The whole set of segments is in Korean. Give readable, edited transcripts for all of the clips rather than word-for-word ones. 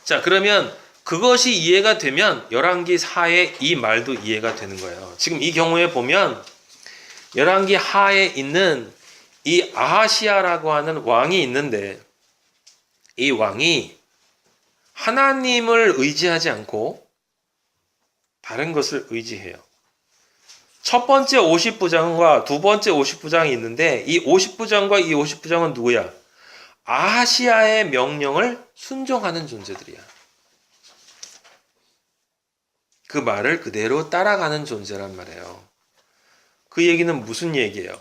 자, 그러면 그것이 이해가 되면 열왕기 하에 이 말도 이해가 되는 거예요. 지금 이 경우에 보면 열왕기 하에 있는 이 아하시아라고 하는 왕이 있는데 이 왕이 하나님을 의지하지 않고 다른 것을 의지해요. 첫 번째 50부장과 두 번째 50부장이 있는데 이 50부장과 이 50부장은 누구야? 아하시아의 명령을 순종하는 존재들이야. 그 말을 그대로 따라가는 존재란 말이에요. 그 얘기는 무슨 얘기예요?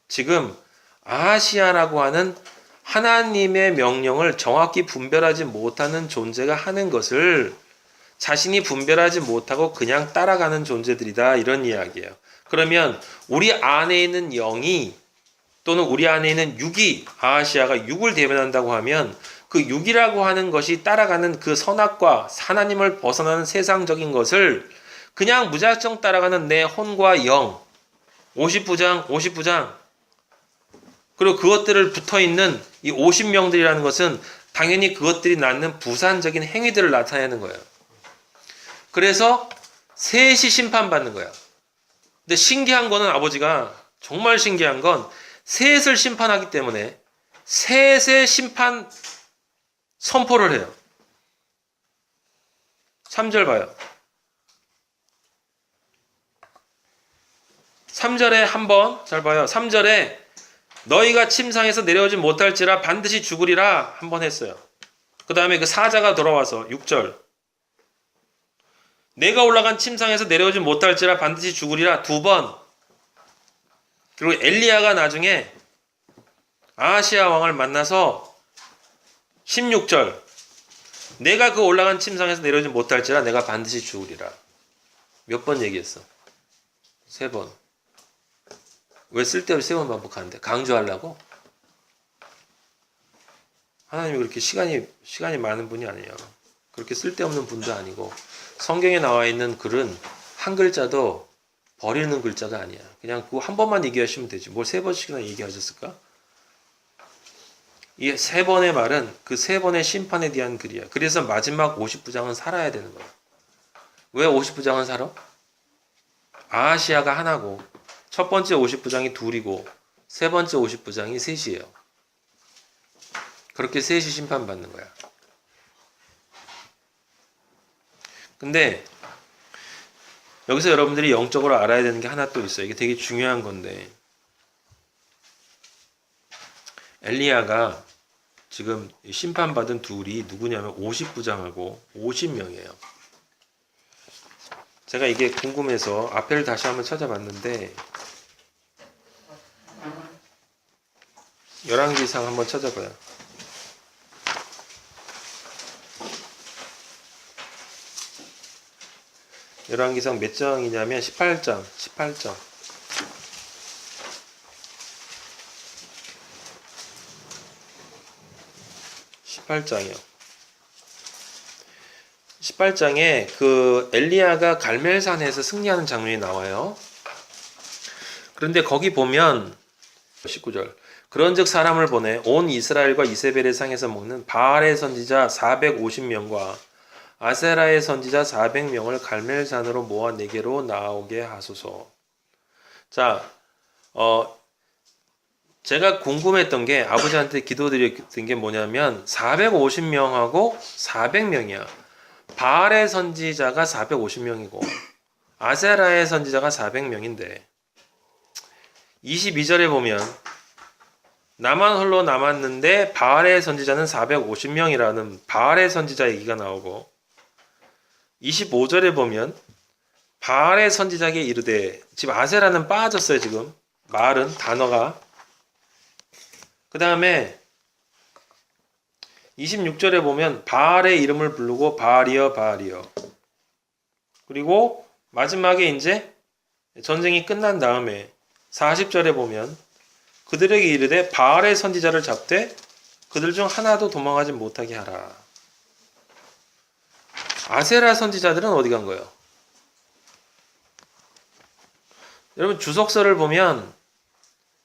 지금 아하시아라고 하는 하나님의 명령을 정확히 분별하지 못하는 존재가 하는 것을 자신이 분별하지 못하고 그냥 따라가는 존재들이다, 이런 이야기예요. 그러면 우리 안에 있는 영이 또는 우리 안에 있는 육이, 아하시아가 육을 대변한다고 하면 그 육이라고 하는 것이 따라가는 그 선악과 하나님을 벗어나는 세상적인 것을 그냥 무작정 따라가는 내 혼과 영, 50부장, 50부장, 그리고 그것들을 붙어있는 이 50명들이라는 것은 당연히 그것들이 낳는 부산적인 행위들을 나타내는 거예요. 그래서 셋이 심판받는 거야. 근데 신기한 거는 아버지가 정말 신기한 건 셋을 심판하기 때문에 셋의 심판 선포를 해요. 3절 봐요. 3절에 한번 잘 봐요. 3절에 너희가 침상에서 내려오지 못할지라 반드시 죽으리라 한번 했어요. 그 다음에 그 사자가 돌아와서 6절 내가 올라간 침상에서 내려오지 못할지라 반드시 죽으리라 두 번. 그리고 엘리야가 나중에 아하시아 왕을 만나서 16절 내가 그 올라간 침상에서 내려오지 못할지라 내가 반드시 죽으리라. 몇 번 얘기했어? 3번. 왜 쓸데없이 3번 반복하는데? 강조하려고? 하나님이 그렇게 시간이 많은 분이 아니에요. 그렇게 쓸데없는 분도 아니고 성경에 나와 있는 글은 한 글자도 버리는 글자가 아니야. 그냥 그거 한 번만 얘기하시면 되지. 뭘 3번씩이나 얘기하셨을까? 이 3번의 말은 그 3번의 심판에 대한 글이야. 그래서 마지막 50부장은 살아야 되는 거야. 왜 50부장은 살아? 아하시아가 하나고 첫 번째 50부장이 둘이고 세 번째 50부장이 셋이에요. 그렇게 셋이 심판받는 거야. 근데 여기서 여러분들이 영적으로 알아야 되는 게 하나 또 있어요. 이게 되게 중요한 건데 엘리야가 지금 심판받은 둘이 누구냐면 50부장하고 50명이에요. 제가 이게 궁금해서 앞에를 다시 한번 찾아봤는데 열왕기상 한번 찾아봐요. 열왕기상 몇 장이냐면 18장. 18장이요. 18장에 그 엘리야가 갈멜산에서 승리하는 장면이 나와요. 그런데 거기 보면 19절 그런즉 사람을 보내 온 이스라엘과 이세벨의 상에서 먹는 바알의 선지자 450명과 아세라의 선지자 400명을 갈멜산으로 모아 내게로 나오게 하소서. 자, 제가 궁금했던 게 아버지한테 기도드렸던 게 뭐냐면 450명하고 400명이야. 바알의 선지자가 450명이고 아세라의 선지자가 400명인데 22절에 보면 나만 홀로 남았는데 바알의 선지자는 450명이라는 바알의 선지자 얘기가 나오고 25절에 보면 바알의 선지자에게 이르되 지금 아세라는 빠졌어요. 지금 말은 단어가. 그 다음에 26절에 보면 바알의 이름을 부르고 바알이여 바알이여. 그리고 마지막에 이제 전쟁이 끝난 다음에 40절에 보면 그들에게 이르되 바알의 선지자를 잡되 그들 중 하나도 도망하지 못하게 하라. 아세라 선지자들은 어디 간 거예요? 여러분 주석서를 보면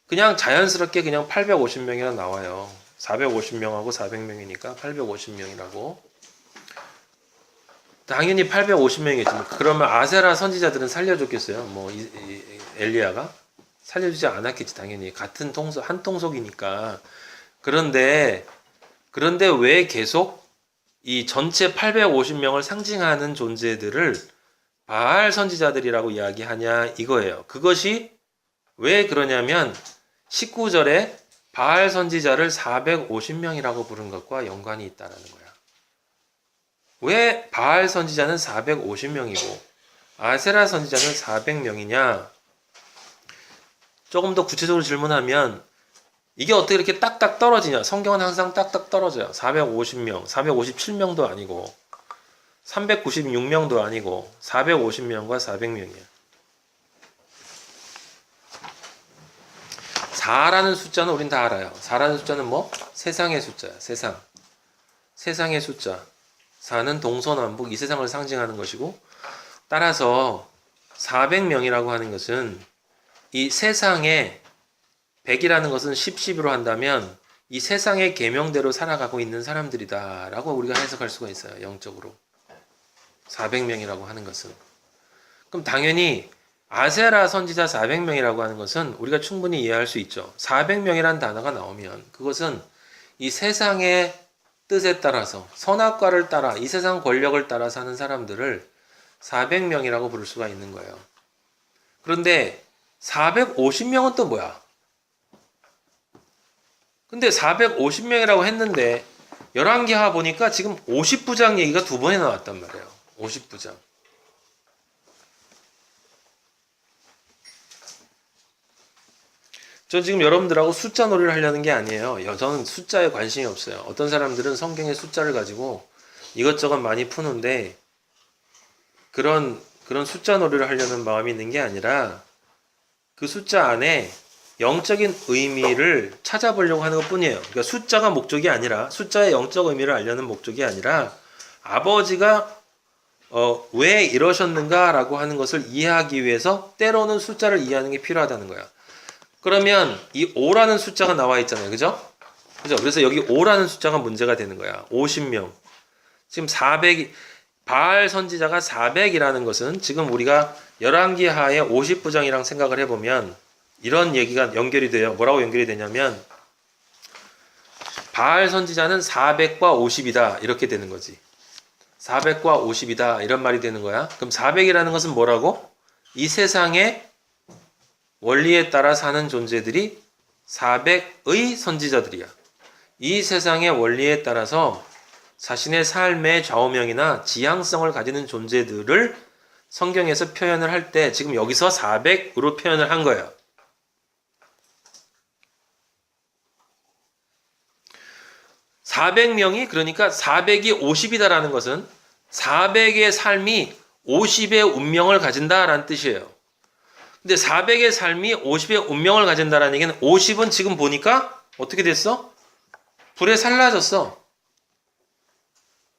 그냥 자연스럽게 그냥 850명이라 나와요. 450명하고 400명이니까 850명이라고. 당연히 850명이겠지. 그러면 아세라 선지자들은 살려줬겠어요? 뭐 엘리야가 살려주지 않았겠지. 당연히 같은 통속 한 통속이니까. 그런데 왜 계속 이 전체 850명을 상징하는 존재들을 바알 선지자들이라고 이야기하냐 이거예요. 그것이 왜 그러냐면 19절에 바알 선지자를 450명이라고 부른 것과 연관이 있다라는 거야. 왜 바알 선지자는 450명이고 아세라 선지자는 400명이냐? 조금 더 구체적으로 질문하면 이게 어떻게 이렇게 딱딱 떨어지냐? 성경은 항상 딱딱 떨어져요. 450명, 457명도 아니고 396명도 아니고 450명과 400명이야. 4라는 숫자는 우린 다 알아요. 4라는 숫자는 뭐? 세상의 숫자야. 세상의 숫자. 4는 동서남북 이 세상을 상징하는 것이고, 따라서 400명이라고 하는 것은 이 세상에 100이라는 것은 10로 한다면 이 세상의 계명대로 살아가고 있는 사람들이다 라고 우리가 해석할 수가 있어요. 영적으로 400명이라고 하는 것은. 그럼 당연히 아세라 선지자 400명이라고 하는 것은 우리가 충분히 이해할 수 있죠. 400명이라는 단어가 나오면 그것은 이 세상의 뜻에 따라서 선악과를 따라 이 세상 권력을 따라 사는 사람들을 400명이라고 부를 수가 있는 거예요. 그런데 450명은 또 뭐야? 근데 450명이라고 했는데 열왕기하 보니까 지금 50부장 얘기가 두 번이나 나왔단 말이에요. 50부장. 전 지금 여러분들하고 숫자 놀이를 하려는 게 아니에요. 저는 숫자에 관심이 없어요. 어떤 사람들은 성경의 숫자를 가지고 이것저것 많이 푸는데 그런 숫자 놀이를 하려는 마음이 있는 게 아니라 그 숫자 안에 영적인 의미를 찾아보려고 하는 것 뿐이에요. 그러니까 숫자가 목적이 아니라, 숫자의 영적 의미를 알려는 목적이 아니라 아버지가 왜 이러셨는가라고 하는 것을 이해하기 위해서 때로는 숫자를 이해하는 게 필요하다는 거야. 그러면 이 5라는 숫자가 나와 있잖아요. 그죠? 그래서 여기 5라는 숫자가 문제가 되는 거야. 50명. 지금 400, 바알 선지자가 400이라는 것은 지금 우리가 열왕기하의 50부장이랑 생각을 해보면 이런 얘기가 연결이 돼요. 뭐라고 연결이 되냐면 바알 선지자는 400과 50이다 이렇게 되는 거지. 400과 50이다 이런 말이 되는 거야. 그럼 400이라는 것은 뭐라고? 이 세상의 원리에 따라 사는 존재들이 400의 선지자들이야. 이 세상의 원리에 따라서 자신의 삶의 좌우명이나 지향성을 가지는 존재들을 성경에서 표현을 할 때 지금 여기서 400으로 표현을 한 거예요. 400명이 그러니까 400이 50이다라는 것은 400의 삶이 50의 운명을 가진다라는 뜻이에요. 근데 400의 삶이 50의 운명을 가진다라는 얘기는 50은 지금 보니까 어떻게 됐어? 불에 살라졌어.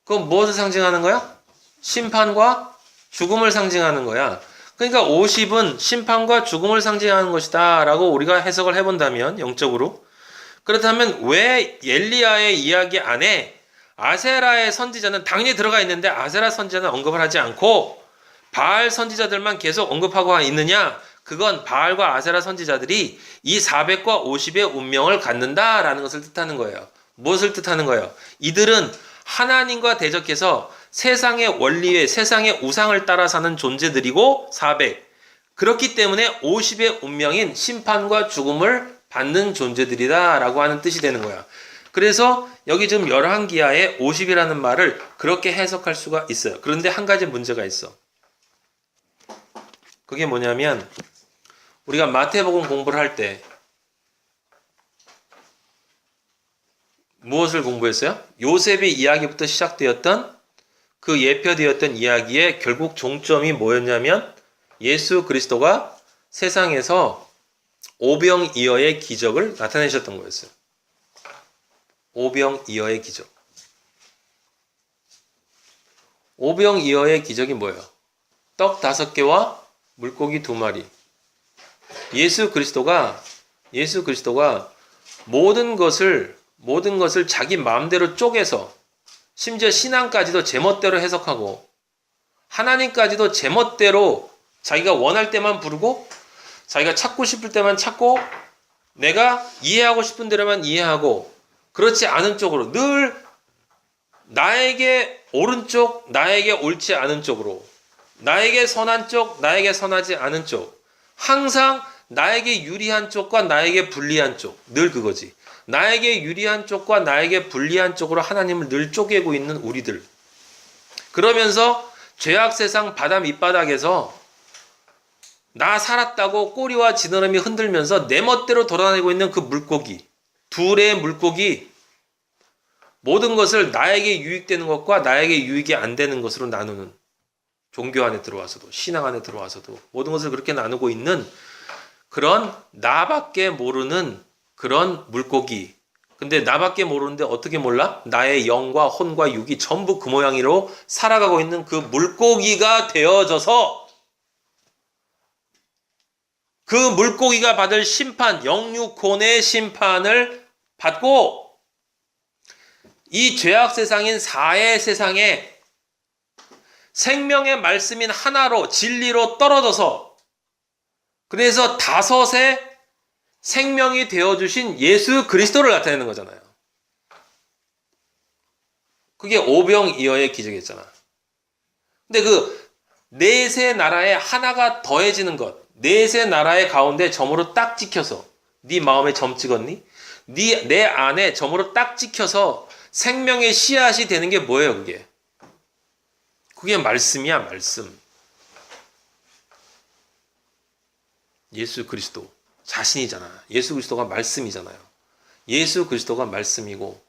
그건 무엇을 상징하는 거야? 심판과 죽음을 상징하는 거야. 그러니까 50은 심판과 죽음을 상징하는 것이다 라고 우리가 해석을 해본다면 영적으로 그렇다면 왜 엘리야의 이야기 안에 아세라의 선지자는 당연히 들어가 있는데 아세라 선지자는 언급을 하지 않고 바알 선지자들만 계속 언급하고 있느냐? 그건 바알과 아세라 선지자들이 이 400과 50의 운명을 갖는다라는 것을 뜻하는 거예요. 무엇을 뜻하는 거예요? 이들은 하나님과 대적해서 세상의 원리에 세상의 우상을 따라 사는 존재들이고 400. 그렇기 때문에 50의 운명인 심판과 죽음을 받는 존재들이다 라고 하는 뜻이 되는 거야. 그래서 여기 지금 열왕기하에 50이라는 말을 그렇게 해석할 수가 있어요. 그런데 한 가지 문제가 있어. 그게 뭐냐면 우리가 마태복음 공부를 할 때 무엇을 공부했어요? 요셉의 이야기부터 시작되었던 그 예표되었던 이야기의 결국 종점이 뭐였냐면 예수 그리스도가 세상에서 오병이어의 기적을 나타내셨던 거였어요. 오병이어의 기적. 오병이어의 기적이 뭐예요? 떡 5개와 물고기 2마리. 예수 그리스도가 모든 것을 자기 마음대로 쪼개서 심지어 신앙까지도 제멋대로 해석하고 하나님까지도 제멋대로 자기가 원할 때만 부르고 자기가 찾고 싶을 때만 찾고 내가 이해하고 싶은 대로만 이해하고 그렇지 않은 쪽으로 늘 나에게 옳은 쪽, 나에게 옳지 않은 쪽으로 나에게 선한 쪽, 나에게 선하지 않은 쪽 항상 나에게 유리한 쪽과 나에게 불리한 쪽 늘 그거지. 나에게 유리한 쪽과 나에게 불리한 쪽으로 하나님을 늘 쪼개고 있는 우리들. 그러면서 죄악 세상 바다 밑바닥에서 나 살았다고 꼬리와 지느러미 흔들면서 내 멋대로 돌아다니고 있는 그 물고기, 둘의 물고기, 모든 것을 나에게 유익되는 것과 나에게 유익이 안 되는 것으로 나누는, 종교 안에 들어와서도 신앙 안에 들어와서도 모든 것을 그렇게 나누고 있는 그런 나밖에 모르는 그런 물고기. 근데 나밖에 모르는데 어떻게 몰라? 나의 영과 혼과 육이 전부 그 모양으로 살아가고 있는 그 물고기가 되어져서 그 물고기가 받을 심판, 영육혼의 심판을 받고 이 죄악 세상인 사해 세상에 생명의 말씀인 하나로 진리로 떨어져서 그래서 다섯의 생명이 되어주신 예수 그리스도를 나타내는 거잖아요. 그게 오병이어의 기적이었잖아. 근데 그 넷의 나라에 하나가 더해지는 것, 넷의 나라의 가운데 점으로 딱 찍혀서 네 마음에 점 찍었니? 내 안에 점으로 딱 찍혀서 생명의 씨앗이 되는 게 뭐예요, 그게? 그게 말씀이야, 말씀. 예수 그리스도 자신이잖아. 예수 그리스도가 말씀이잖아요. 예수 그리스도가 말씀이고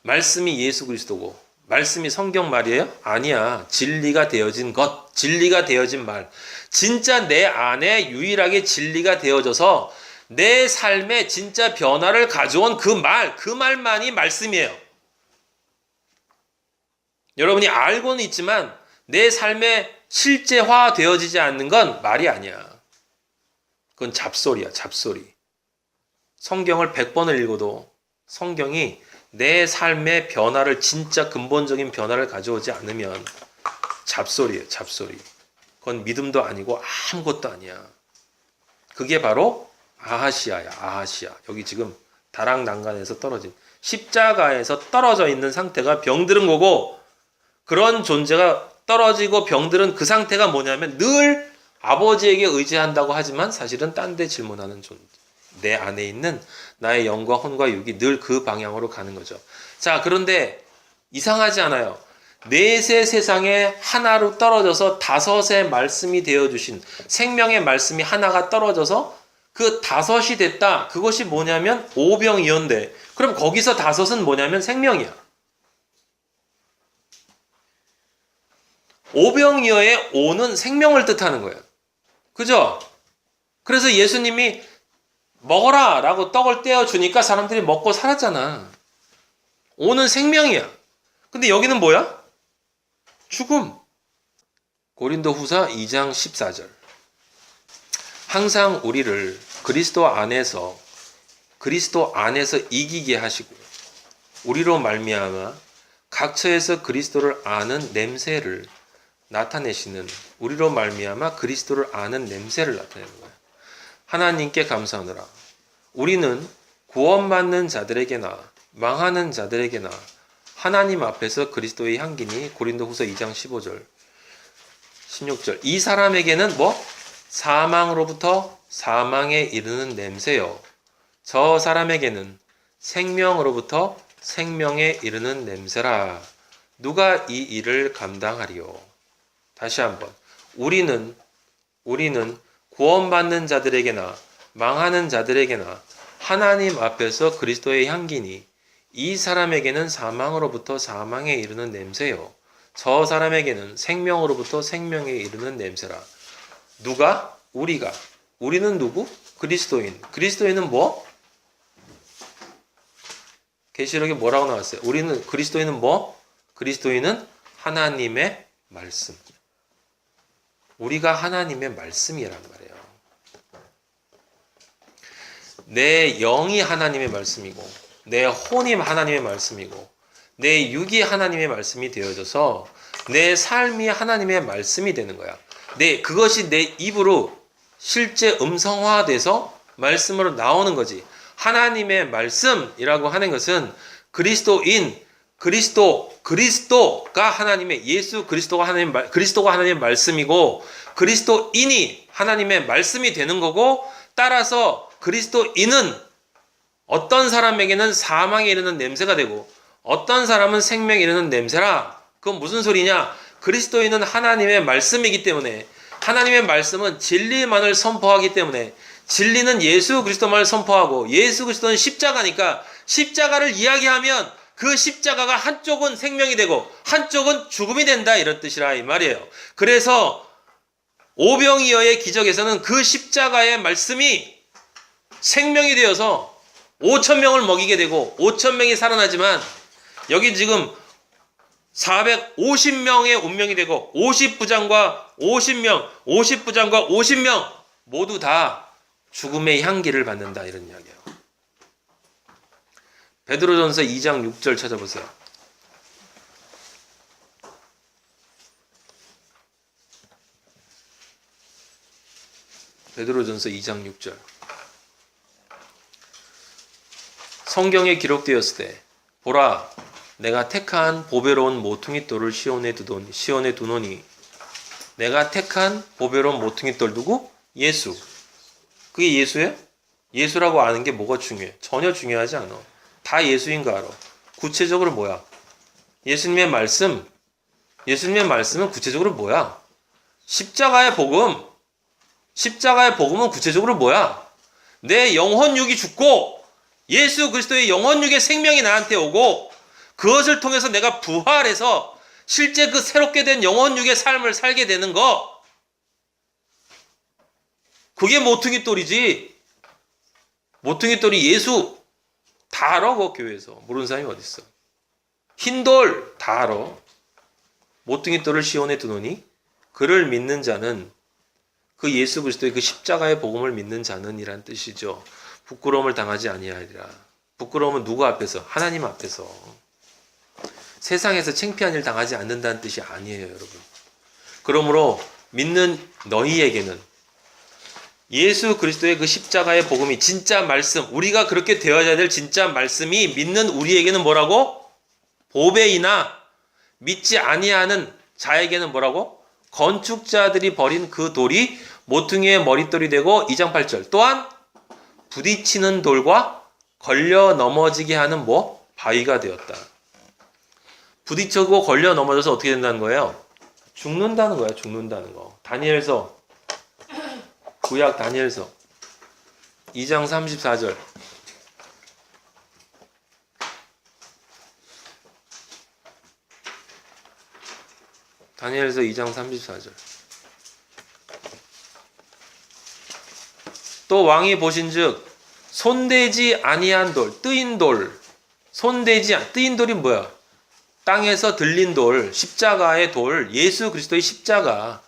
말씀이 예수 그리스도고 말씀이 성경 말이에요? 아니야. 진리가 되어진 것, 진리가 되어진 말. 진짜 내 안에 유일하게 진리가 되어져서 내 삶에 진짜 변화를 가져온 그 말, 그 말만이 말씀이에요. 여러분이 알고는 있지만 내 삶에 실제화 되어지지 않는 건 말이 아니야. 그건 잡소리야, 잡소리. 성경을 100번을 읽어도 성경이 내 삶의 변화를, 진짜 근본적인 변화를 가져오지 않으면 잡소리예요, 잡소리. 그건 믿음도 아니고 아무것도 아니야. 그게 바로 아하시아야, 아하시아. 여기 지금 다락난간에서 떨어진, 십자가에서 떨어져 있는 상태가 병들은 거고, 그런 존재가 떨어지고 병들은 그 상태가 뭐냐면 늘 아버지에게 의지한다고 하지만 사실은 딴 데 질문하는 존재. 내 안에 있는 나의 영과 혼과 육이 늘 그 방향으로 가는 거죠. 자, 그런데 이상하지 않아요. 넷의 세상에 하나로 떨어져서 다섯의 말씀이 되어주신 생명의 말씀이 하나가 떨어져서 그 다섯이 됐다. 그것이 뭐냐면 오병이어인데, 그럼 거기서 다섯은 뭐냐면 생명이야. 오병이어의 오는 생명을 뜻하는 거예요. 그죠? 그래서 예수님이 먹어라 라고 떡을 떼어주니까 사람들이 먹고 살았잖아. 오는 생명이야. 근데 여기는 뭐야? 죽음. 고린도 후서 2장 14절. 항상 우리를 그리스도 안에서 이기게 하시고 우리로 말미암아 각처에서 그리스도를 아는 냄새를 나타내시는, 우리로 말미암아 그리스도를 아는 냄새를 나타내는 거야. 하나님께 감사하노라. 우리는 구원받는 자들에게나 망하는 자들에게나 하나님 앞에서 그리스도의 향기니. 고린도후서 2장 15절 16절. 이 사람에게는 뭐? 사망으로부터 사망에 이르는 냄새요, 저 사람에게는 생명으로부터 생명에 이르는 냄새라. 누가 이 일을 감당하리요? 다시 한번. 우리는 구원받는 자들에게나 망하는 자들에게나 하나님 앞에서 그리스도의 향기니. 이 사람에게는 사망으로부터 사망에 이르는 냄새요, 저 사람에게는 생명으로부터 생명에 이르는 냄새라. 누가? 우리가. 우리는 누구? 그리스도인. 그리스도인은 뭐? 계시록에 뭐라고 나왔어요? 그리스도인은 뭐? 그리스도인은 하나님의 말씀. 우리가 하나님의 말씀이란 말이에요. 내 영이 하나님의 말씀이고 내 혼이 하나님의 말씀이고 내 육이 하나님의 말씀이 되어져서 내 삶이 하나님의 말씀이 되는 거야. 그것이 내 입으로 실제 음성화돼서 말씀으로 나오는 거지. 하나님의 말씀이라고 하는 것은 그리스도가 하나님의 예수 그리스도가 하나님의 말씀이고 그리스도인이 하나님의 말씀이 되는 거고 따라서 그리스도인은 어떤 사람에게는 사망에 이르는 냄새가 되고 어떤 사람은 생명에 이르는 냄새라. 그건 무슨 소리냐? 그리스도인은 하나님의 말씀이기 때문에 하나님의 말씀은 진리만을 선포하기 때문에 진리는 예수 그리스도만을 선포하고 예수 그리스도는 십자가니까 십자가를 이야기하면 그 십자가가 한쪽은 생명이 되고 한쪽은 죽음이 된다 이런 뜻이라 이 말이에요. 그래서 오병이어의 기적에서는 그 십자가의 말씀이 생명이 되어서 5,000명을 먹이게 되고 5,000명이 살아나지만 여기 지금 450명의 운명이 되고 50부장과 50명 모두 다 죽음의 향기를 받는다 이런 이야기예요. 베드로전서 2장 6절 찾아보세요. 베드로전서 2장 6절. 성경에 기록되었을 때 보라 내가 택한 보배로운 모퉁이돌을 시온에 두노니 내가 택한 보배로운 모퉁이돌 누구? 예수. 그게 예수예요? 예수라고 아는 게 뭐가 중요해? 전혀 중요하지 않아. 다 예수인 거 알아. 구체적으로 뭐야? 예수님의 말씀은 구체적으로 뭐야? 십자가의 복음은 구체적으로 뭐야? 내 영혼육이 죽고 예수 그리스도의 영혼육의 생명이 나한테 오고 그것을 통해서 내가 부활해서 실제 그 새롭게 된 영혼육의 삶을 살게 되는 거. 그게 모퉁이돌이지. 모퉁이돌이 예수. 다 알아, 그 교회에서. 모르는 사람이 어디 있어. 흰돌 다 알아. 모퉁이돌을 시온에 두노니 그를 믿는 자는 그 예수 그리스도의 그 십자가의 복음을 믿는 자는 이란 뜻이죠. 부끄러움을 당하지 아니하리라. 부끄러움은 누구 앞에서? 하나님 앞에서. 세상에서 창피한 일 당하지 않는다는 뜻이 아니에요, 여러분. 그러므로 믿는 너희에게는 예수 그리스도의 그 십자가의 복음이 진짜 말씀, 우리가 그렇게 되어야 될 진짜 말씀이 믿는 우리에게는 뭐라고? 보배이나 믿지 아니하는 자에게는 뭐라고? 건축자들이 버린 그 돌이 모퉁이의 머릿돌이 되고 2장 8절. 또한 부딪히는 돌과 걸려 넘어지게 하는 뭐? 바위가 되었다. 부딪히고 걸려 넘어져서 어떻게 된다는 거예요? 죽는다는 거야, 죽는다는 거. 다니엘서, 구약 다니엘서 2장 34절. 다니엘서 2장 34절. 또 왕이 보신즉 손대지 아니한 돌, 뜨인 돌, 뜨인 돌이 뭐야? 땅에서 들린 돌, 십자가의 돌, 예수 그리스도의 십자가.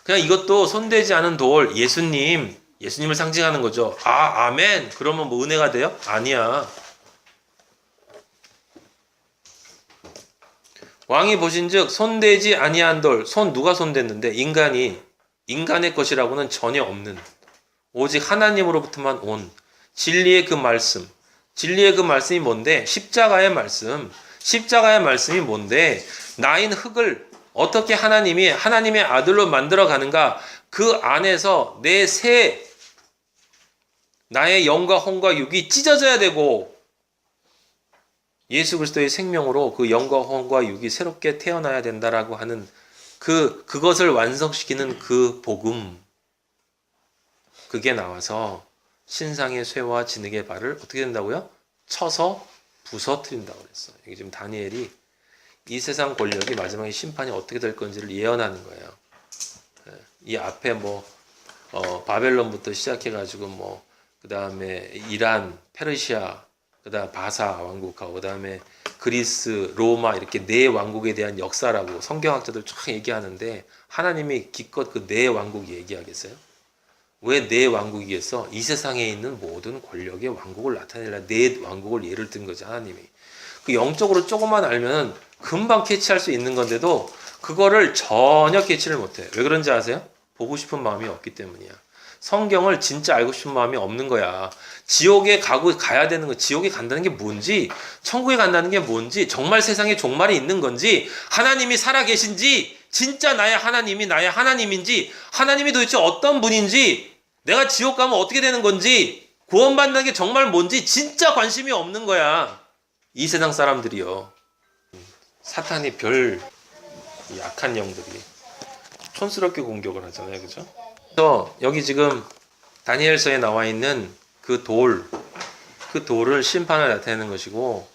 그냥 이것도 손대지 않은 돌, 예수님을 상징하는 거죠. 아, 아멘. 그러면 뭐 은혜가 돼요? 아니야. 왕이 보신즉 손대지 아니한 돌, 누가 손댔는데? 인간의 것이라고는 전혀 없는, 오직 하나님으로부터만 온 진리의 그 말씀. 진리의 그 말씀이 뭔데? 십자가의 말씀이 뭔데? 나인 흙을 어떻게 하나님의 아들로 만들어 가는가? 그 안에서 나의 영과 혼과 육이 찢어져야 되고 예수 그리스도의 생명으로 그 영과 혼과 육이 새롭게 태어나야 된다라고 하는 그것을 완성시키는 그 복음. 그게 나와서 신상의 쇠와 진흙의 발을 어떻게 된다고요? 쳐서 부서뜨린다고 그랬어. 여기 지금 다니엘이 이 세상 권력이 마지막에 심판이 어떻게 될 건지를 예언하는 거예요. 이 앞에 바벨론부터 시작해가지고 그 다음에 이란, 페르시아, 그 다음 바사 왕국하고 그 다음에 그리스, 로마 이렇게 네 왕국에 대한 역사라고 성경학자들 쫙 얘기하는데 하나님이 기껏 그 네 왕국 얘기하겠어요? 왜 네 왕국이겠어? 이 세상에 있는 모든 권력의 왕국을 나타내려 네 왕국을 예를 든 거죠, 하나님이. 그 영적으로 조금만 알면 금방 캐치할 수 있는 건데도 그거를 전혀 캐치를 못해. 왜 그런지 아세요? 보고 싶은 마음이 없기 때문이야. 성경을 진짜 알고 싶은 마음이 없는 거야. 지옥에 가야 되는 거, 지옥에 간다는 게 뭔지, 천국에 간다는 게 뭔지, 정말 세상에 종말이 있는 건지, 하나님이 살아계신지, 진짜 나의 하나님이 나의 하나님인지, 하나님이 도대체 어떤 분인지, 내가 지옥 가면 어떻게 되는 건지, 구원받는 게 정말 뭔지 진짜 관심이 없는 거야. 이 세상 사람들이요. 사탄이 별 약한 영들이 촌스럽게 공격을 하잖아요. 그죠? 그래서 여기 지금 다니엘서에 나와 있는 그 돌을 심판을 나타내는 것이고,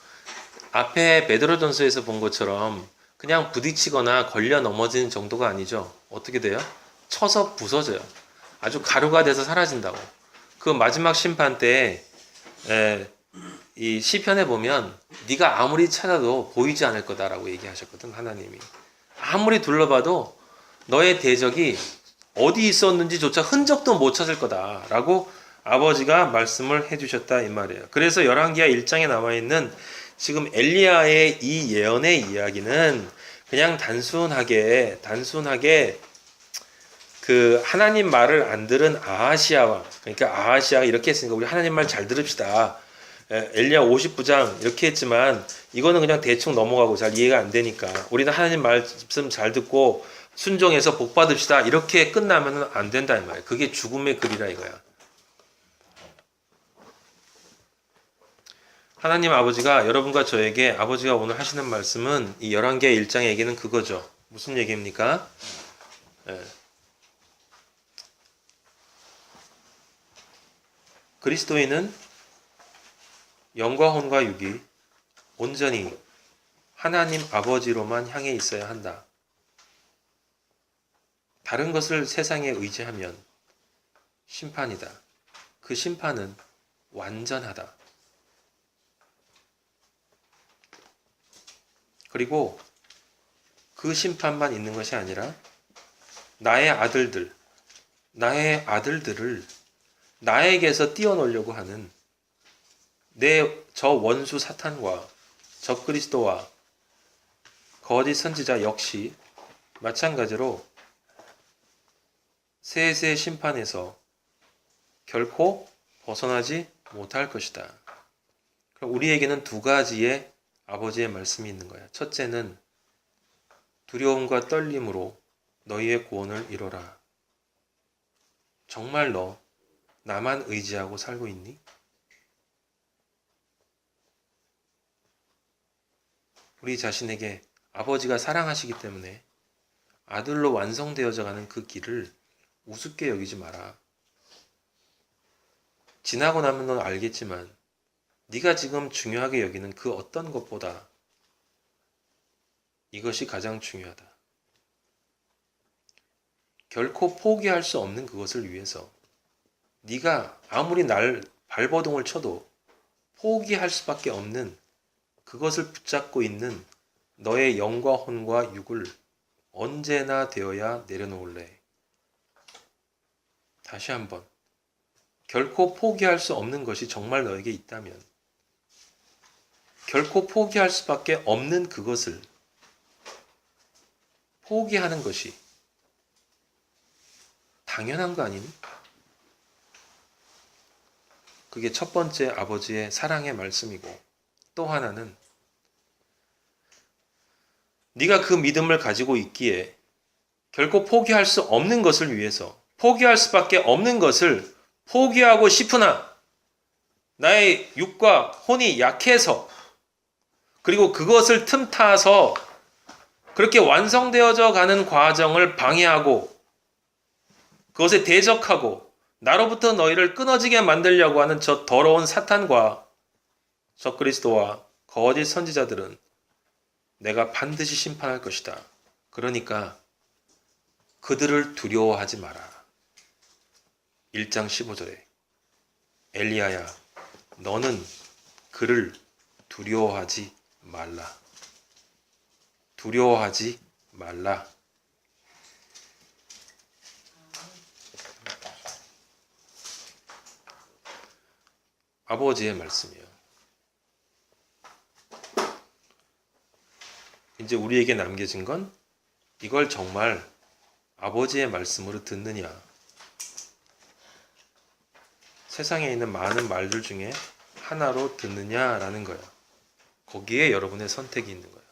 앞에 베드로전서에서 본 것처럼 그냥 부딪히거나 걸려 넘어지는 정도가 아니죠. 어떻게 돼요? 쳐서 부서져요. 아주 가루가 돼서 사라진다고. 그 마지막 심판 때 이 시편에 보면 네가 아무리 찾아도 보이지 않을 거다라고 얘기하셨거든. 하나님이 아무리 둘러봐도 너의 대적이 어디 있었는지조차 흔적도 못 찾을 거다라고 아버지가 말씀을 해주셨다 이 말이에요. 그래서 열왕기하 1장에 나와 있는 지금 엘리야의 이 예언의 이야기는 그냥 단순하게 그 하나님 말을 안 들은 아하시아와, 그러니까 아하시아가 이렇게 했으니까 우리 하나님 말 잘 들읍시다. 엘리야 50부장 이렇게 했지만 이거는 그냥 대충 넘어가고 잘 이해가 안 되니까 우리는 하나님 말씀 잘 듣고 순종해서 복 받읍시다. 이렇게 끝나면 안 된다 이 말이에요. 그게 죽음의 글이라 이거야. 하나님 아버지가 여러분과 저에게 아버지가 오늘 하시는 말씀은 이 열왕기하 1장의 얘기는 그거죠. 무슨 얘기입니까? 그리스도인은 영과 혼과 육이 온전히 하나님 아버지로만 향해 있어야 한다. 다른 것을 세상에 의지하면 심판이다. 그 심판은 완전하다. 그리고 그 심판만 있는 것이 아니라 나의 아들들을 나에게서 띄워놓으려고 하는 저 원수 사탄과 적그리스도와 거짓 선지자 역시 마찬가지로 세세 심판에서 결코 벗어나지 못할 것이다. 그럼 우리에게는 두 가지의 아버지의 말씀이 있는 거야. 첫째는 두려움과 떨림으로 너희의 구원을 이뤄라. 정말 너 나만 의지하고 살고 있니? 우리 자신에게 아버지가 사랑하시기 때문에 아들로 완성되어져 가는 그 길을 우습게 여기지 마라. 지나고 나면 넌 알겠지만 네가 지금 중요하게 여기는 그 어떤 것보다 이것이 가장 중요하다. 결코 포기할 수 없는 그것을 위해서 네가 아무리 날 발버둥을 쳐도 포기할 수밖에 없는 그것을 붙잡고 있는 너의 영과 혼과 육을 언제나 되어야 내려놓을래. 다시 한번, 결코 포기할 수 없는 것이 정말 너에게 있다면 결코 포기할 수밖에 없는 그것을 포기하는 것이 당연한 거 아니니? 그게 첫 번째 아버지의 사랑의 말씀이고, 또 하나는 네가 그 믿음을 가지고 있기에 결코 포기할 수 없는 것을 위해서 포기할 수밖에 없는 것을 포기하고 싶으나 나의 육과 혼이 약해서, 그리고 그것을 틈타서 그렇게 완성되어져 가는 과정을 방해하고 그것에 대적하고 나로부터 너희를 끊어지게 만들려고 하는 저 더러운 사탄과 적그리스도와 거짓 선지자들은 내가 반드시 심판할 것이다. 그러니까 그들을 두려워하지 마라. 1장 15절에 엘리야야, 너는 그를 두려워하지 말라. 두려워하지 말라. 아버지의 말씀이에요. 이제 우리에게 남겨진 건 이걸 정말 아버지의 말씀으로 듣느냐. 세상에 있는 많은 말들 중에 하나로 듣느냐라는 거예요. 거기에 여러분의 선택이 있는 거예요.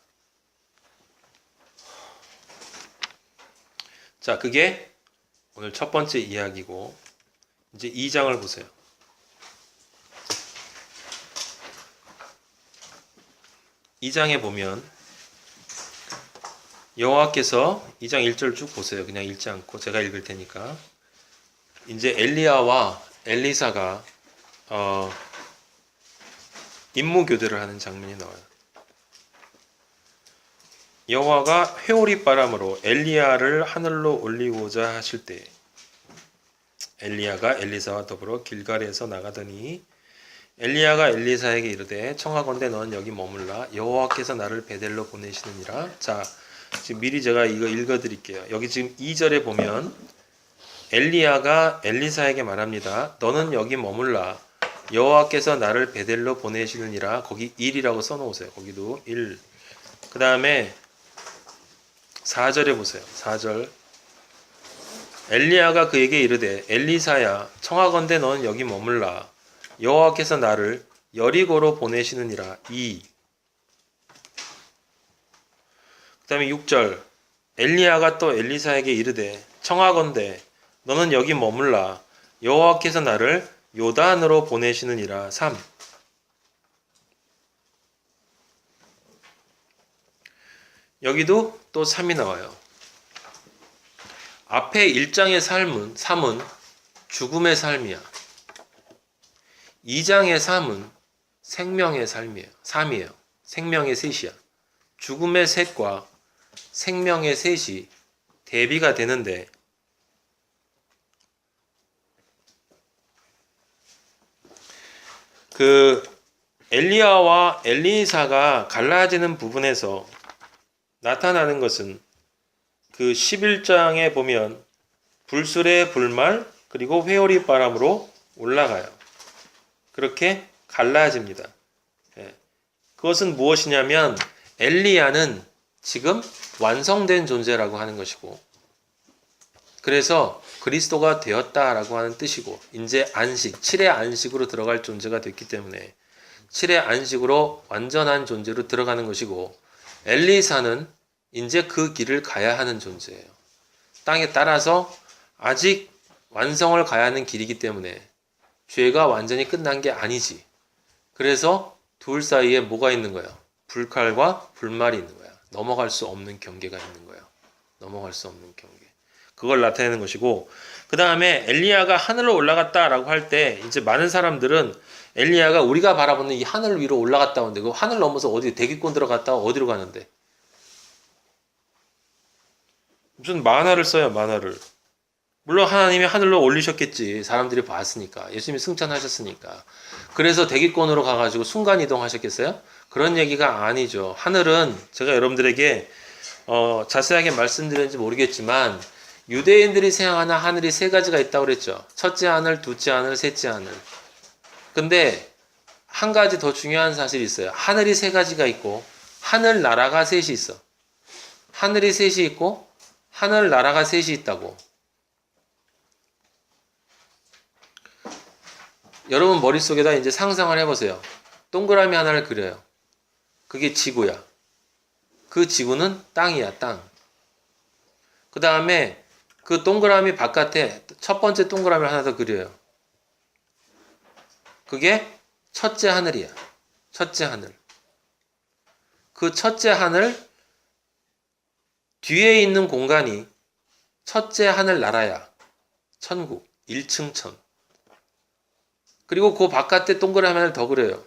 자, 그게 오늘 첫 번째 이야기고, 이제 2장을 보세요. 2장에 보면 여호와께서 2장 1절 쭉 보세요. 그냥 읽지 않고 제가 읽을 테니까. 이제 엘리야와 엘리사가 임무 교대를 하는 장면이 나와요. 여호와가 회오리 바람으로 엘리야를 하늘로 올리고자 하실 때 엘리야가 엘리사와 더불어 길갈에서 나가더니 엘리야가 엘리사에게 이르되 청하건대 너는 여기 머물라 여호와께서 나를 베델로 보내시느니라. 자, 지금 미리 제가 이거 읽어드릴게요. 여기 지금 2절에 보면 엘리야가 엘리사에게 말합니다. 너는 여기 머물라 여호와께서 나를 베델로 보내시느니라. 거기 1이라고 써놓으세요. 거기도 1. 그 다음에 4절에 보세요. 4절. 엘리야가 그에게 이르되 엘리사야 청하건대 너는 여기 머물라 여호와께서 나를 여리고로 보내시느니라. 2. 그 다음에 6절. 엘리야가 또 엘리사에게 이르되 청하건대 너는 여기 머물라 여호와께서 나를 요단으로 보내시느니라. 3. 여기도 또 3이 나와요. 앞에 1장의 3은 죽음의 삶이야. 2장의 3은 생명의 삶이에요. 3이에요. 생명의 셋이야. 죽음의 셋과 생명의 셋이 대비가 되는데 그 엘리야와 엘리사가 갈라지는 부분에서 나타나는 것은 그 11장에 보면 불술의 불말 그리고 회오리 바람으로 올라가요. 그렇게 갈라집니다. 그것은 무엇이냐면 엘리야는 지금 완성된 존재라고 하는 것이고 그래서 그리스도가 되었다라고 하는 뜻이고 이제 안식, 7의 안식으로 들어갈 존재가 됐기 때문에 7의 안식으로 완전한 존재로 들어가는 것이고 엘리사는 이제 그 길을 가야 하는 존재예요. 땅에 따라서 아직 완성을 가야 하는 길이기 때문에 죄가 완전히 끝난 게 아니지. 그래서 둘 사이에 뭐가 있는 거예요? 불칼과 불말이 있는 거야. 넘어갈 수 없는 경계가 있는 거예요. 넘어갈 수 없는 경계. 그걸 나타내는 것이고 그 다음에 엘리야가 하늘로 올라갔다라고 할 때 이제 많은 사람들은 엘리야가 우리가 바라보는 이 하늘 위로 올라갔다 오는데 그 하늘 넘어서 어디 대기권 들어갔다 어디로 가는데 무슨 만화를 써요. 만화를. 물론 하나님이 하늘로 올리셨겠지. 사람들이 봤으니까. 예수님이 승천하셨으니까. 그래서 대기권으로 가가지고 순간이동 하셨겠어요? 그런 얘기가 아니죠. 하늘은 제가 여러분들에게 자세하게 말씀드렸는지 모르겠지만 유대인들이 생각하는 하늘이 세 가지가 있다고 그랬죠. 첫째 하늘, 둘째 하늘, 셋째 하늘. 근데 한 가지 더 중요한 사실이 있어요. 하늘이 세 가지가 있고 하늘 나라가 셋이 있어. 하늘이 셋이 있고 하늘 나라가 셋이 있다고. 여러분 머릿속에다 이제 상상을 해보세요. 동그라미 하나를 그려요. 그게 지구야. 그 지구는 땅이야, 땅. 그 다음에 그 동그라미 바깥에 첫 번째 동그라미를 하나 더 그려요. 그게 첫째 하늘이야. 첫째 하늘. 그 첫째 하늘 뒤에 있는 공간이 첫째 하늘 나라야. 천국. 1층 천. 그리고 그 바깥에 동그라미 하나를 더 그려요.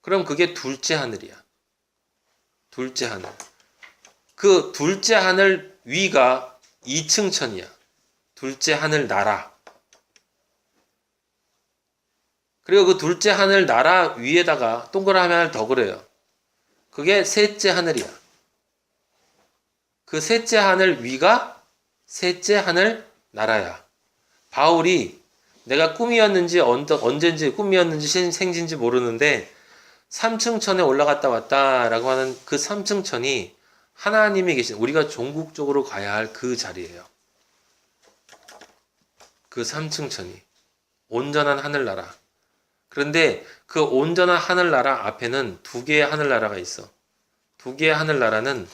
그럼 그게 둘째 하늘이야. 둘째 하늘. 그 둘째 하늘 위가 2층 천이야. 둘째 하늘 나라. 그리고 그 둘째 하늘 나라 위에다가 동그라미 하나를 더 그려요. 그게 셋째 하늘이야. 그 셋째 하늘 위가 셋째 하늘 나라야. 바울이 내가 꿈이었는지 언젠지 꿈이었는지 생진지 모르는데 3층 천에 올라갔다 왔다라고 하는 그 3층 천이 하나님이 계신, 우리가 종국적으로 가야 할 그 자리예요. 그 3층 천이. 온전한 하늘나라. 그런데 그 온전한 하늘나라 앞에는 두 개의 하늘나라가 있어. 두 개의 하늘나라는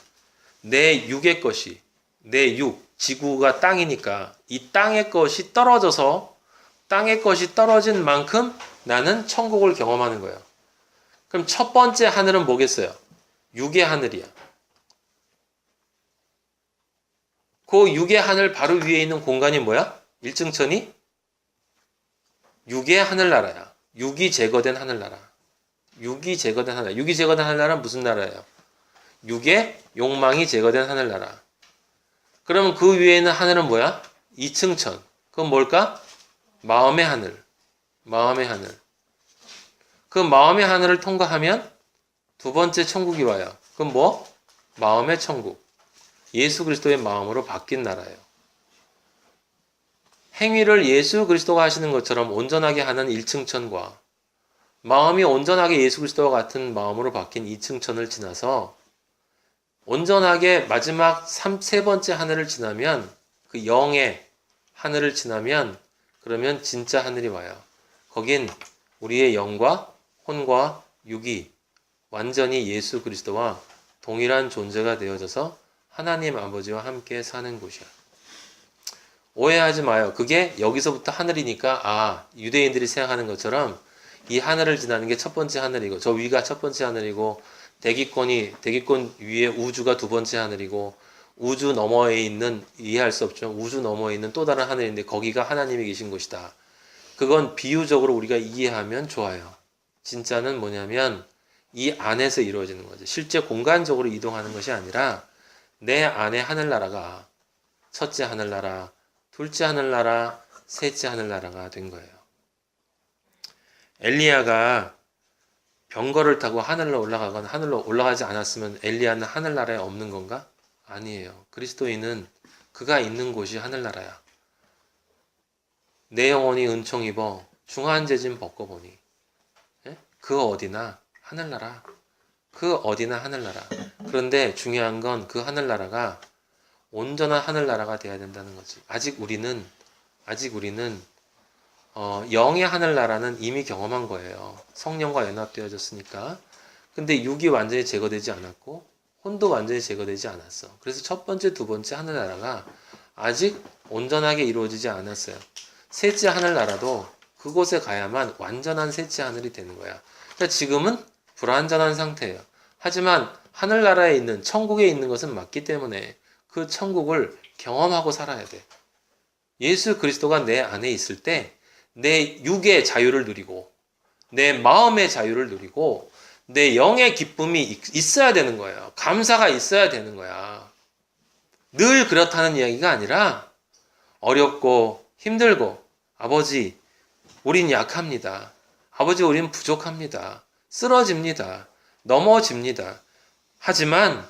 내 육의 것이, 내 육, 지구가 땅이니까 이 땅의 것이 떨어져서 땅의 것이 떨어진 만큼 나는 천국을 경험하는 거예요. 그럼 첫 번째 하늘은 뭐겠어요? 육의 하늘이야. 그 육의 하늘 바로 위에 있는 공간이 뭐야? 1층 천이? 육의 하늘나라야. 육이 제거된 하늘나라. 육이 제거된 하늘나라. 육이 제거된 하늘나라는 무슨 나라예요? 육의 욕망이 제거된 하늘나라. 그러면 그 위에 있는 하늘은 뭐야? 2층 천. 그건 뭘까? 마음의 하늘. 마음의 하늘. 그 마음의 하늘을 통과하면 두 번째 천국이 와요. 그건 뭐? 마음의 천국. 예수 그리스도의 마음으로 바뀐 나라예요. 행위를 예수 그리스도가 하시는 것처럼 온전하게 하는 1층 천과 마음이 온전하게 예수 그리스도와 같은 마음으로 바뀐 2층 천을 지나서 온전하게 마지막 세 번째 하늘을 지나면, 그 영의 하늘을 지나면 그러면 진짜 하늘이 와요. 거긴 우리의 영과 혼과 육이 완전히 예수 그리스도와 동일한 존재가 되어져서 하나님 아버지와 함께 사는 곳이야. 오해하지 마요. 그게 여기서부터 하늘이니까 유대인들이 생각하는 것처럼 이 하늘을 지나는 게 첫 번째 하늘이고 저 위가 첫 번째 하늘이고 대기권 위에 우주가 두 번째 하늘이고 우주 너머에 있는, 이해할 수 없죠. 우주 너머에 있는 또 다른 하늘인데 거기가 하나님이 계신 곳이다. 그건 비유적으로 우리가 이해하면 좋아요. 진짜는 뭐냐면 이 안에서 이루어지는 거죠. 실제 공간적으로 이동하는 것이 아니라 내 안에 하늘나라가 첫째 하늘나라, 둘째 하늘나라, 셋째 하늘나라가 된 거예요. 엘리야가 병거를 타고 하늘로 올라가거나 하늘로 올라가지 않았으면 엘리야는 하늘나라에 없는 건가? 아니에요. 그리스도인은 그가 있는 곳이 하늘나라야. 내 영혼이 은총 입어 중한 재짐 벗고보니 그 어디나 하늘나라. 그 어디나 하늘나라. 그런데 중요한 건 그 하늘나라가 온전한 하늘나라가 돼야 된다는 거지. 아직 우리는 영의 하늘나라는 이미 경험한 거예요. 성령과 연합되어졌으니까. 근데 육이 완전히 제거되지 않았고 혼도 완전히 제거되지 않았어. 그래서 첫 번째, 두 번째 하늘나라가 아직 온전하게 이루어지지 않았어요. 셋째 하늘나라도 그곳에 가야만 완전한 셋째 하늘이 되는 거야. 그러니까 지금은 불완전한 상태예요. 하지만 하늘나라에 있는, 천국에 있는 것은 맞기 때문에 그 천국을 경험하고 살아야 돼. 예수 그리스도가 내 안에 있을 때 내 육의 자유를 누리고 내 마음의 자유를 누리고 내 영의 기쁨이 있어야 되는 거예요. 감사가 있어야 되는 거야. 늘 그렇다는 이야기가 아니라 어렵고 힘들고 아버지 우린 약합니다. 아버지 우린 부족합니다. 쓰러집니다. 넘어집니다. 하지만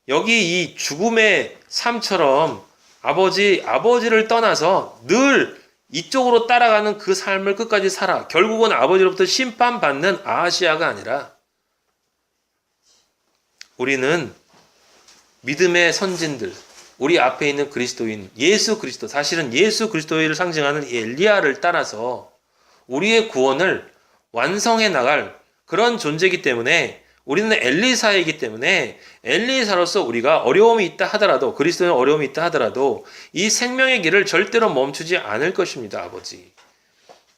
여기 이 죽음의 삶처럼 아버지를 떠나서 늘 이쪽으로 따라가는 그 삶을 끝까지 살아. 결국은 아버지로부터 심판받는 아하시아가 아니라 우리는 믿음의 선진들, 우리 앞에 있는 그리스도인, 예수 그리스도, 사실은 예수 그리스도를 상징하는 엘리야를 따라서 우리의 구원을 완성해 나갈 그런 존재이기 때문에 우리는 엘리사이기 때문에 엘리사로서 우리가 어려움이 있다 하더라도, 그리스도의 어려움이 있다 하더라도 이 생명의 길을 절대로 멈추지 않을 것입니다. 아버지.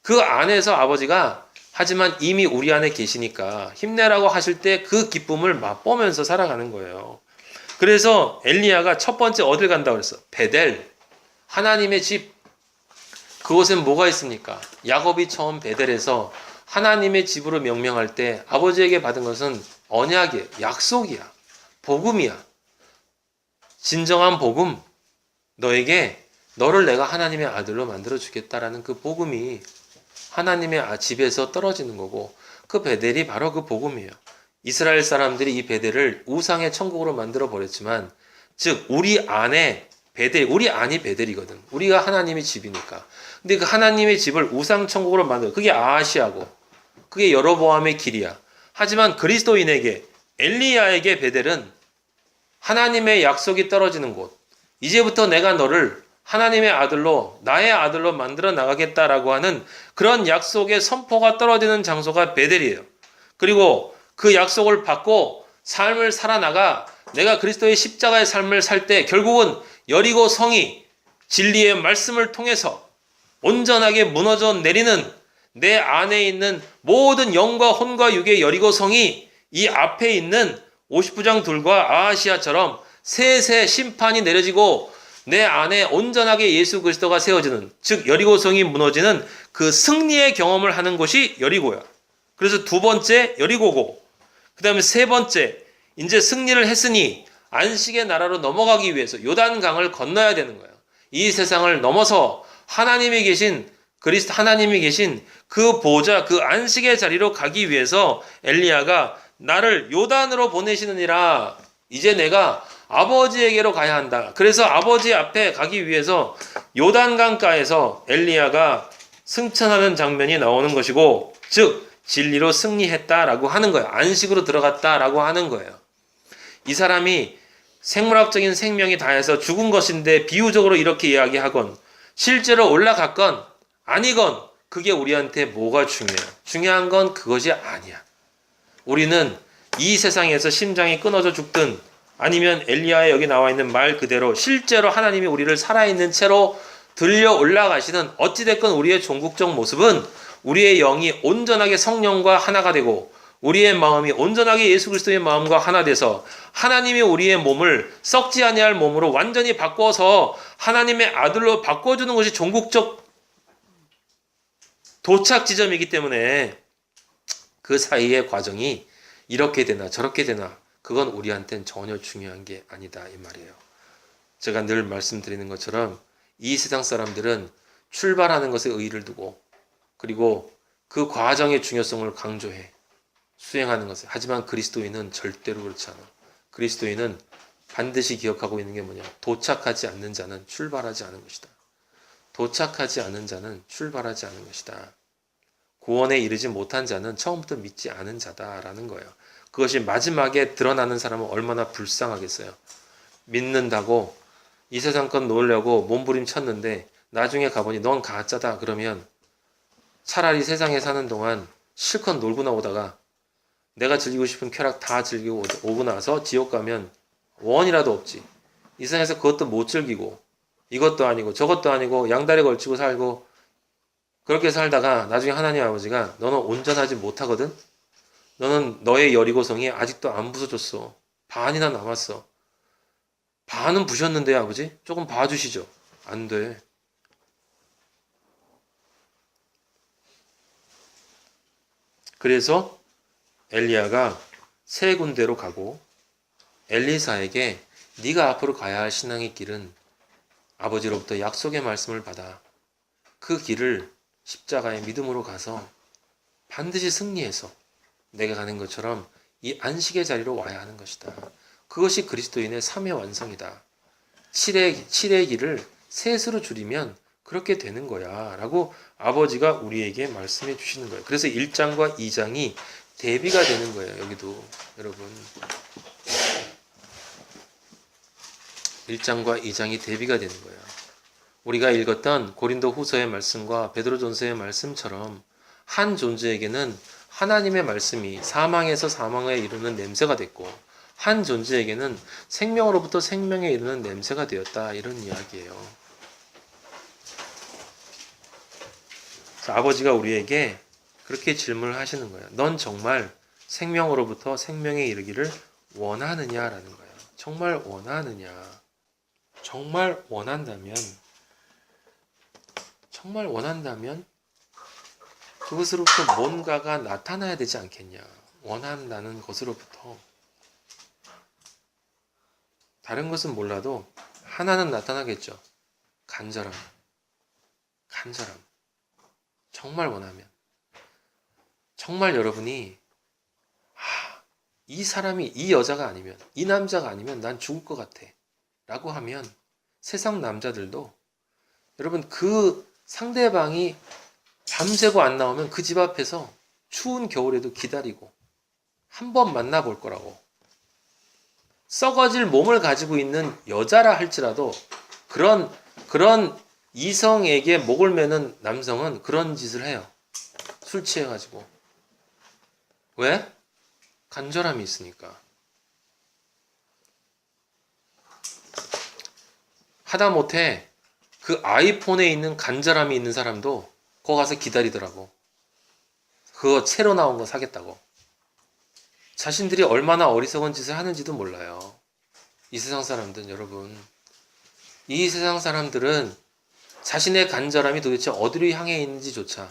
그 안에서 아버지가 하지만 이미 우리 안에 계시니까 힘내라고 하실 때 그 기쁨을 맛보면서 살아가는 거예요. 그래서 엘리야가 첫 번째 어딜 간다고 그랬어? 베델, 하나님의 집. 그곳엔 뭐가 있습니까? 야곱이 처음 베델에서 하나님의 집으로 명명할 때 아버지에게 받은 것은 언약이야, 약속이야, 복음이야. 진정한 복음, 너를 내가 하나님의 아들로 만들어 주겠다라는 그 복음이 하나님의 집에서 떨어지는 거고, 그 베델이 바로 그 복음이에요. 이스라엘 사람들이 이 베델을 우상의 천국으로 만들어 버렸지만, 즉 우리 안에 우리 안이 베델이거든. 우리가 하나님의 집이니까. 근데 그 하나님의 집을 우상 천국으로 만들어, 그게 아하시아고 그게 여로보암의 길이야. 하지만 그리스도인에게, 엘리야에게 베델은 하나님의 약속이 떨어지는 곳, 이제부터 내가 너를 하나님의 아들로, 나의 아들로 만들어 나가겠다라고 하는 그런 약속의 선포가 떨어지는 장소가 베델이에요. 그리고 그 약속을 받고 삶을 살아나가 내가 그리스도의 십자가의 삶을 살 때 결국은 여리고 성이 진리의 말씀을 통해서 온전하게 무너져 내리는 내 안에 있는 모든 영과 혼과 육의 여리고 성이 이 앞에 있는 50부장 둘과 아하시아처럼 세세 심판이 내려지고 내 안에 온전하게 예수 그리스도가 세워지는, 즉 여리고 성이 무너지는 그 승리의 경험을 하는 곳이 여리고야. 그래서 두 번째 여리고고, 그 다음에 세 번째 이제 승리를 했으니 안식의 나라로 넘어가기 위해서 요단강을 건너야 되는 거예요. 이 세상을 넘어서 하나님이 계신 하나님이 계신 그 보좌, 그 안식의 자리로 가기 위해서 엘리야가 나를 요단으로 보내시느니라. 이제 내가 아버지에게로 가야 한다. 그래서 아버지 앞에 가기 위해서 요단강가에서 엘리야가 승천하는 장면이 나오는 것이고, 즉 진리로 승리했다라고 하는 거예요. 안식으로 들어갔다라고 하는 거예요. 이 사람이 생물학적인 생명이 다해서 죽은 것인데 비유적으로 이렇게 이야기하건 실제로 올라갔건 아니건 그게 우리한테 뭐가 중요해요? 중요한 건 그것이 아니야. 우리는 이 세상에서 심장이 끊어져 죽든 아니면 엘리야의 여기 나와 있는 말 그대로 실제로 하나님이 우리를 살아있는 채로 들려 올라가시는 어찌됐건 우리의 종국적 모습은 우리의 영이 온전하게 성령과 하나가 되고 우리의 마음이 온전하게 예수 그리스도의 마음과 하나 돼서 하나님이 우리의 몸을 썩지 아니할 몸으로 완전히 바꿔서 하나님의 아들로 바꿔주는 것이 종국적 도착 지점이기 때문에 그 사이의 과정이 이렇게 되나 저렇게 되나 그건 우리한테는 전혀 중요한 게 아니다 이 말이에요. 제가 늘 말씀드리는 것처럼 이 세상 사람들은 출발하는 것에 의의를 두고 그리고 그 과정의 중요성을 강조해 수행하는 것을. 하지만 그리스도인은 절대로 그렇지 않아. 그리스도인은 반드시 기억하고 있는 게 뭐냐? 도착하지 않는 자는 출발하지 않은 것이다. 도착하지 않은 자는 출발하지 않은 것이다. 구원에 이르지 못한 자는 처음부터 믿지 않은 자다라는 거예요. 그것이 마지막에 드러나는 사람은 얼마나 불쌍하겠어요. 믿는다고 이 세상껏 놓으려고 몸부림쳤는데 나중에 가보니 넌 가짜다 그러면 차라리 세상에 사는 동안 실컷 놀고 나오다가 내가 즐기고 싶은 쾌락 다 즐기고 오고 나서 지옥 가면 원이라도 없지. 이 세상에서 그것도 못 즐기고 이것도 아니고 저것도 아니고 양다리 걸치고 살고 그렇게 살다가 나중에 하나님 아버지가 너는 온전하지 못하거든? 너는 너의 여리고성이 아직도 안 부서졌어. 반이나 남았어. 반은 부셨는데요, 아버지? 조금 봐주시죠. 안 돼. 그래서 엘리야가 세 군데로 가고 엘리사에게 네가 앞으로 가야 할 신앙의 길은 아버지로부터 약속의 말씀을 받아 그 길을 십자가의 믿음으로 가서 반드시 승리해서 내가 가는 것처럼 이 안식의 자리로 와야 하는 것이다. 그것이 그리스도인의 삶의 완성이다. 7의 길을 셋으로 줄이면 그렇게 되는 거야 라고 아버지가 우리에게 말씀해 주시는 거예요. 그래서 1장과 2장이 대비가 되는 거예요. 여기도 여러분 1장과 2장이 대비가 되는 거예요. 우리가 읽었던 고린도 후서의 말씀과 베드로전서의 말씀처럼 한 존재에게는 하나님의 말씀이 사망에서 사망에 이르는 냄새가 됐고 한 존재에게는 생명으로부터 생명에 이르는 냄새가 되었다. 이런 이야기예요. 아버지가 우리에게 그렇게 질문을 하시는 거예요. 넌 정말 생명으로부터 생명에 이르기를 원하느냐라는 거예요. 정말 원하느냐. 정말 원한다면 그것으로부터 뭔가가 나타나야 되지 않겠냐. 원한다는 것으로부터. 다른 것은 몰라도 하나는 나타나겠죠. 간절함. 정말 원하면. 정말 여러분이 이 사람이 이 여자가 아니면 이 남자가 아니면 난 죽을 것 같아 라고 하면 세상 남자들도 여러분 그 상대방이 밤새고 안 나오면 그 집 앞에서 추운 겨울에도 기다리고 한 번 만나볼 거라고. 썩어질 몸을 가지고 있는 여자라 할지라도 그런 이성에게 목을 매는 남성은 그런 짓을 해요. 술 취해가지고. 왜? 간절함이 있으니까. 하다못해 그 아이폰에 있는 간절함이 있는 사람도 거기 가서 기다리더라고. 그거 새로 나온 거 사겠다고. 자신들이 얼마나 어리석은 짓을 하는지도 몰라요. 이 세상 사람들은, 여러분, 이 세상 사람들은 자신의 간절함이 도대체 어디로 향해 있는지조차,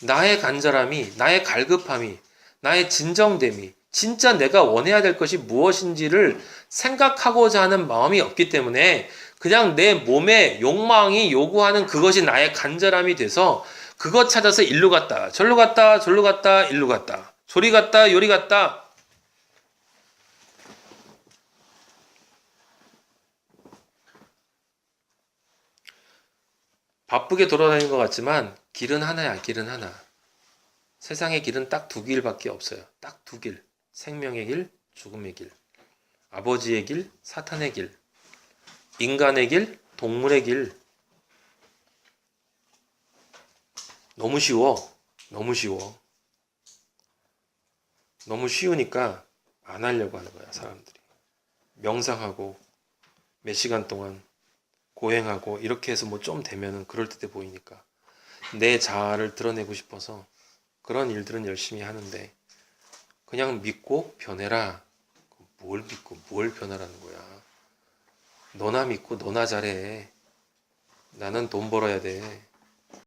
나의 간절함이, 나의 갈급함이, 나의 진정됨이 진짜 내가 원해야 될 것이 무엇인지를 생각하고자 하는 마음이 없기 때문에 그냥 내 몸의 욕망이 요구하는 그것이 나의 간절함이 돼서 그것 찾아서 일로 갔다 절로 갔다 절로 갔다 일로 갔다 조리 갔다 요리 갔다. 바쁘게 돌아다니는 것 같지만 길은 하나야. 길은 하나. 세상의 길은 딱 두 길밖에 없어요. 딱 두 길. 생명의 길, 죽음의 길. 아버지의 길, 사탄의 길. 인간의 길, 동물의 길. 너무 쉬워. 너무 쉬워. 너무 쉬우니까 안 하려고 하는 거야, 사람들이. 명상하고 몇 시간 동안 고행하고 이렇게 해서 뭐 좀 되면은 그럴듯해 보이니까 내 자아를 드러내고 싶어서 그런 일들은 열심히 하는데, 그냥 믿고 변해라. 뭘 믿고 뭘 변하라는 거야. 너나 믿고 너나 잘해. 나는 돈 벌어야 돼.